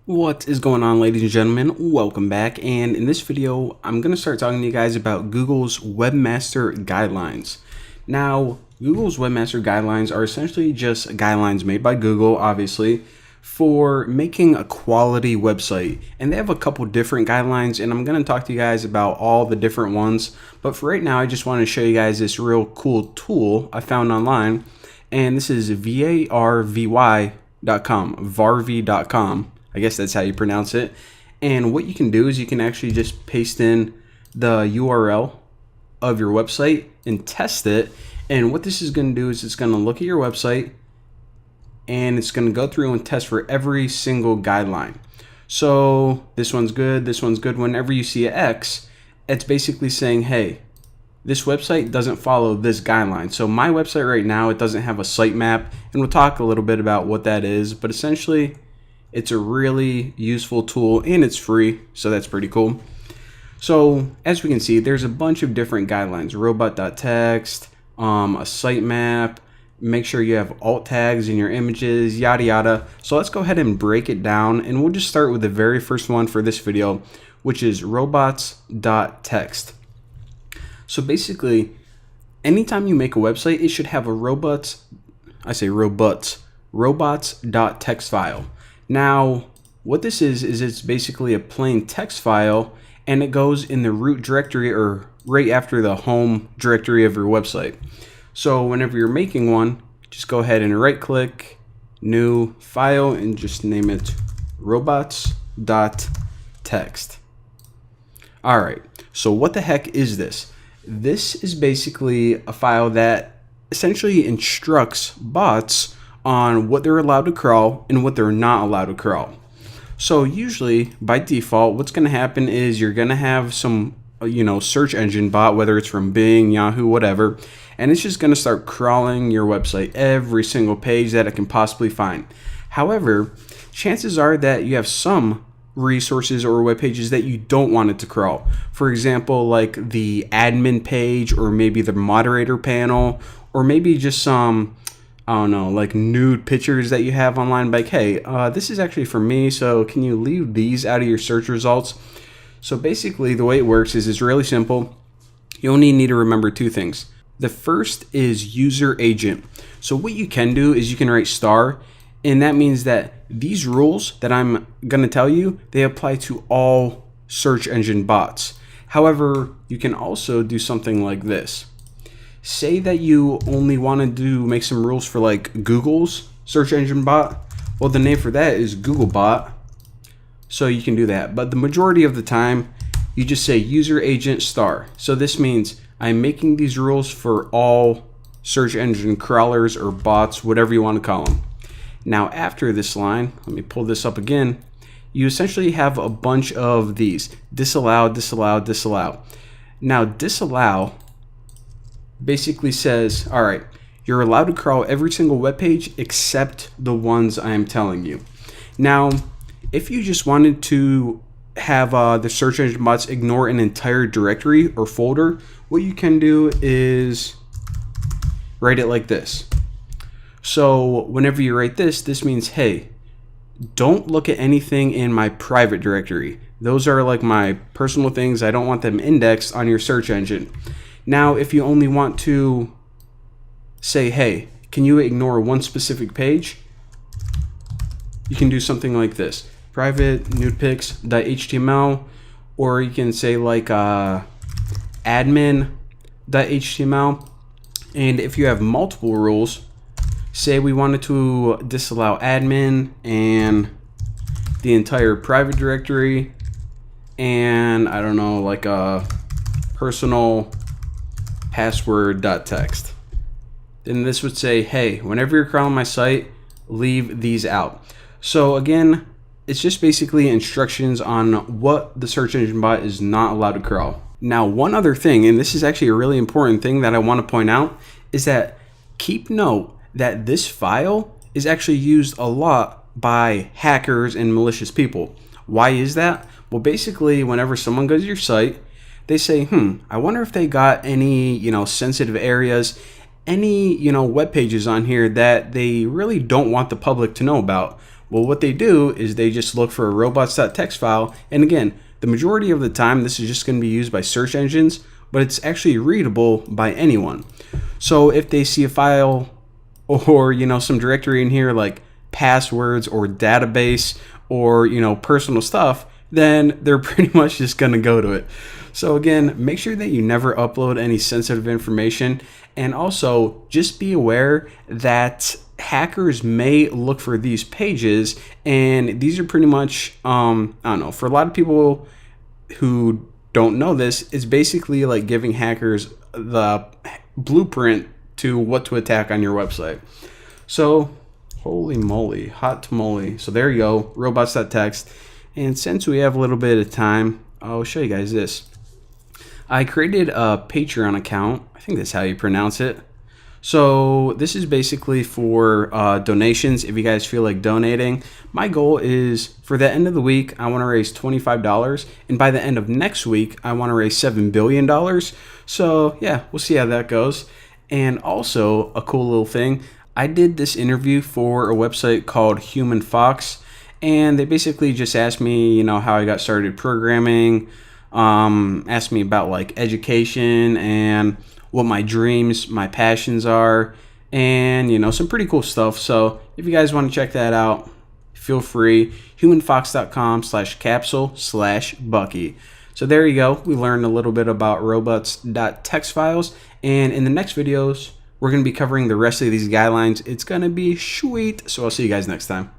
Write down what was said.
What is going on, ladies and gentlemen? Welcome back, and in this video I'm going to start talking to you guys about Google's Webmaster Guidelines. Now, Google's Webmaster Guidelines are essentially just guidelines made by Google, obviously, for making a quality website. And they have a couple different guidelines, and I'm going to talk to you guys about all the different ones. But for right now, I just want to show you guys this real cool tool I found online, and this is varvy.com. I guess that's how you pronounce it. And what you can do is you can actually just paste in the URL of your website and test it. And what this is going to do is it's going to look at your website and it's going to go through and test for every single guideline. So this one's good, this one's good. Whenever you see an X, it's basically saying, hey, this website doesn't follow this guideline. So my website right now, it doesn't have a sitemap, and we'll talk a little bit about what that is, but essentially it's a really useful tool and it's free, so that's pretty cool. So as we can see, there's a bunch of different guidelines: robot.txt, a sitemap, make sure you have alt tags in your images, yada yada. So let's go ahead and break it down, and we'll just start with the very first one for this video, which is robots.txt. So basically, anytime you make a website, it should have a robots.txt file. Now, what this is it's basically a plain text file, and it goes in the root directory or right after the home directory of your website. So whenever you're making one, just go ahead and right click, new file, and just name it robots.txt. All right, so what the heck is this? This is basically a file that essentially instructs bots on what they're allowed to crawl and what they're not allowed to crawl. So usually by default, what's going to happen is you're going to have some search engine bot, whether it's from Bing, Yahoo, whatever, and it's just going to start crawling your website, every single page that it can possibly find. However, chances are that you have some resources or web pages that you don't want it to crawl. For example, like the admin page, or maybe the moderator panel, or maybe just some, I don't know, like nude pictures that you have online, like, hey, this is actually for me, so can you leave these out of your search results? So basically the way it works is it's really simple. You only need to remember two things. The first is user agent. So what you can do is you can write star, and that means that these rules that I'm going to tell you, they apply to all search engine bots. However, you can also do something like this. Say that you only want to make some rules for like Google's search engine bot. Well, the name for that is Googlebot. So you can do that. But the majority of the time, you just say user agent star. So this means I'm making these rules for all search engine crawlers or bots, whatever you want to call them. Now, after this line, let me pull this up again. You essentially have a bunch of these: disallow, disallow, disallow. Now, disallow basically says, all right, you're allowed to crawl every single web page except the ones I am telling you. Now, if you just wanted to have the search engine bots ignore an entire directory or folder, what you can do is write it like this. So whenever you write this, this means, hey, don't look at anything in my private directory. Those are like my personal things. I don't want them indexed on your search engine. Now, if you only want to say, hey, can you ignore one specific page? You can do something like this: private nudepics.html, or you can say like admin.html. And if you have multiple rules, say we wanted to disallow admin and the entire private directory, and I don't know, like a personal password.txt. Then this would say, hey, whenever you're crawling my site, leave these out. So again, it's just basically instructions on what the search engine bot is not allowed to crawl. Now, one other thing, and this is actually a really important thing that I want to point out, is that keep note that this file is actually used a lot by hackers and malicious people. Why is that? Well, basically, whenever someone goes to your site, they say, I wonder if they got any, sensitive areas, any, web pages on here that they really don't want the public to know about. Well, what they do is they just look for a robots.txt file. And again, the majority of the time, this is just going to be used by search engines, but it's actually readable by anyone. So if they see a file or, some directory in here like passwords or database or, personal stuff, then they're pretty much just going to go to it. So again, make sure that you never upload any sensitive information. And also just be aware that hackers may look for these pages, and these are pretty much, I don't know, for a lot of people who don't know this, it's basically like giving hackers the blueprint to what to attack on your website. So holy moly, hot tamale. So there you go, robots.txt. And since we have a little bit of time, I'll show you guys this. I created a Patreon account. I think that's how you pronounce it. So this is basically for donations. If you guys feel like donating, my goal is for the end of the week, I want to raise $25. And by the end of next week, I want to raise $7 billion. So yeah, we'll see how that goes. And also a cool little thing, I did this interview for a website called Human Fox. And they basically just asked me, how I got started programming, asked me about like education and what my dreams, my passions are, and some pretty cool stuff. So if you guys want to check that out, feel free. humanfox.com/capsule/Bucky. So there you go. We learned a little bit about robots.txt files, and in the next videos, we're going to be covering the rest of these guidelines. It's going to be sweet. So I'll see you guys next time.